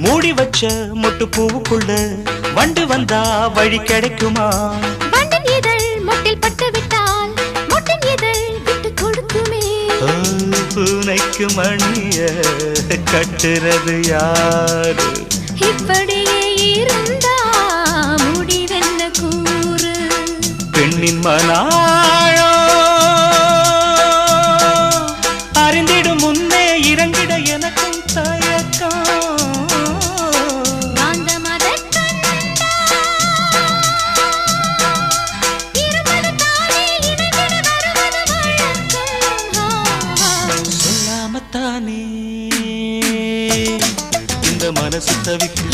மூடி வச்ச மொட்டு பூவுக்குள்ள வண்டு வந்தா வழி கிடைக்குமா? வண்டின் இதழ் மொட்டில் பட்டு விட்டால் மொட்டின் இதழ் விட்டு கொடுக்குமே. பூனைக்கு மணிய கட்டுறது யாரு? இப்படியே இருந்தா முடிவென்ன கூறு? பெண்ணின் மனாழோ அறிந்திடும் முன்னே இறங்கிட எனக்கும் தயக்கம். சொல்லாமத்தானே இந்த மனசு தவிக்கு.